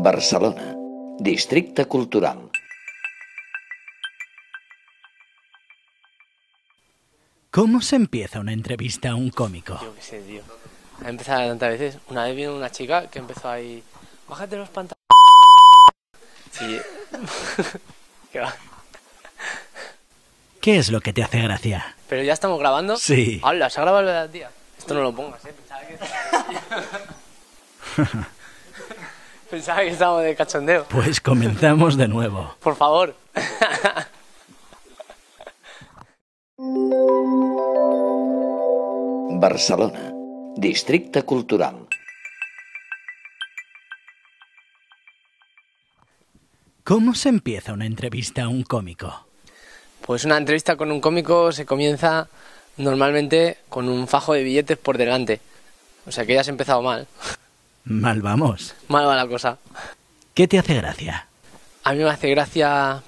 Barcelona, Districte Cultural. ¿Cómo se empieza una entrevista a un cómico? Yo qué sé, tío. Ha empezado tantas veces. Una vez vino una chica que empezó ahí... Bájate los pantalones. Sí. ¿Qué va? ¿Qué es lo que te hace gracia? ¿Pero ya estamos grabando? Sí. ¡Hala! Se ha grabado lo de la tía. Esto no lo pongas, Pensaba que... Pensaba que estábamos de cachondeo. Pues comenzamos de nuevo. Por favor. Barcelona, Districte Cultural. ¿Cómo se empieza una entrevista a un cómico? Pues una entrevista con un cómico se comienza normalmente con un fajo de billetes por delante. O sea que ya has empezado mal. Mal vamos. Mal va la cosa. ¿Qué te hace gracia? A mí me hace gracia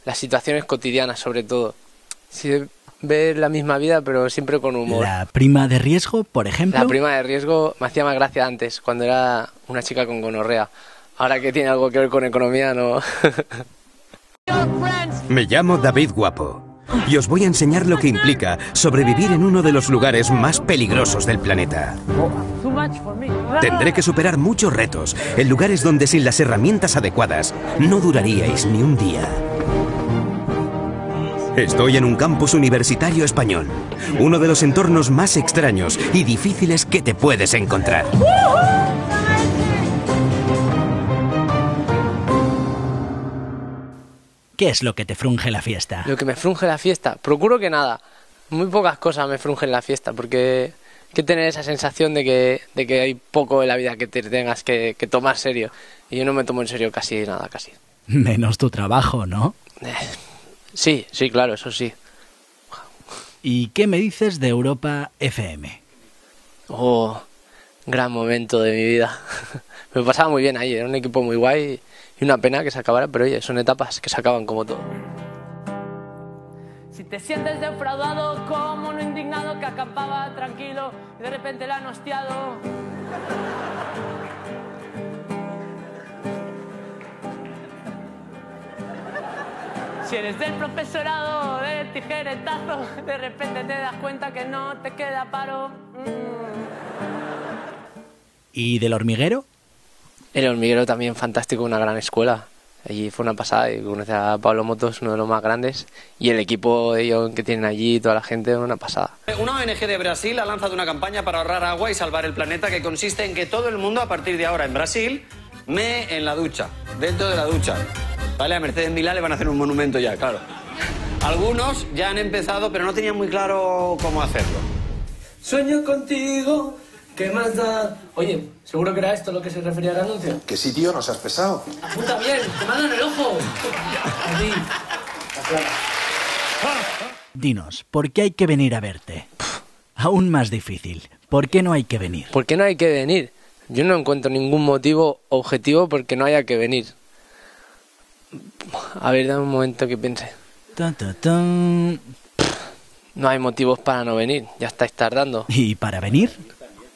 las situaciones cotidianas, sobre todo. Sí, ver la misma vida, pero siempre con humor. ¿La prima de riesgo, por ejemplo? La prima de riesgo me hacía más gracia antes, cuando era una chica con gonorrea. Ahora que tiene algo que ver con economía, no. Me llamo David Guapo y os voy a enseñar lo que implica sobrevivir en uno de los lugares más peligrosos del planeta. Tendré que superar muchos retos en lugares donde sin las herramientas adecuadas no duraríais ni un día. Estoy en un campus universitario español, uno de los entornos más extraños y difíciles que te puedes encontrar. ¿Qué es lo que te frunge la fiesta? Lo que me frunge la fiesta, procuro que nada. Muy pocas cosas me frungen la fiesta, porque hay que tener esa sensación de que hay poco en la vida que te tengas que tomar serio. Y yo no me tomo en serio casi nada, casi. Menos tu trabajo, ¿no? Sí, claro, eso sí. ¿Y qué me dices de Europa FM? Oh, gran momento de mi vida. Me pasaba muy bien ahí, era un equipo muy guay y una pena que se acabara, pero oye, son etapas que se acaban como todo. Si te sientes defraudado como un indignado que acampaba tranquilo y de repente la han hostiado. Si eres del profesorado de tijeretazo, de repente te das cuenta que no te queda paro. ¿Y del hormiguero? El hormiguero también fantástico, una gran escuela. Allí fue una pasada y conocer a Pablo Motos, uno de los más grandes, y el equipo de ellos que tienen allí, toda la gente, una pasada. Una ONG de Brasil ha lanzado una campaña para ahorrar agua y salvar el planeta que consiste en que todo el mundo a partir de ahora en Brasil mee en la ducha, dentro de la ducha. Vale, a Mercedes Milá le van a hacer un monumento ya, claro. Algunos ya han empezado, pero no tenían muy claro cómo hacerlo. Sueño contigo, ¿qué más da? Oye, ¿seguro que era esto lo que se refería al anuncio? Que sí, tío, nos has pesado. Apunta bien, te mandan el ojo. Así. Dinos, ¿por qué hay que venir a verte? Aún más difícil, ¿por qué no hay que venir? ¿Por qué no hay que venir? Yo no encuentro ningún motivo objetivo por qué no haya que venir. A ver, dame un momento que piense. Tan, tan, tan. No hay motivos para no venir, ya estáis tardando. ¿Y para venir?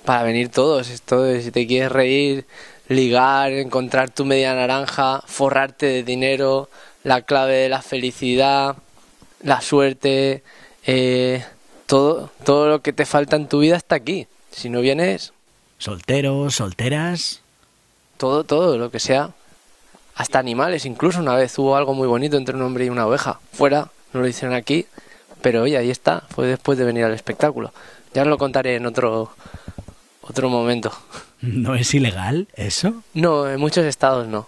Para venir todos, esto de si te quieres reír, ligar, encontrar tu media naranja, forrarte de dinero, la clave de la felicidad, la suerte, todo lo que te falta en tu vida está aquí. Si no vienes... Solteros, solteras... Todo, lo que sea. Hasta animales, incluso una vez hubo algo muy bonito entre un hombre y una oveja. Fuera, no lo hicieron aquí, pero oye, ahí está, fue después de venir al espectáculo. Ya os lo contaré en otro momento. ¿No es ilegal eso? No, en muchos estados no.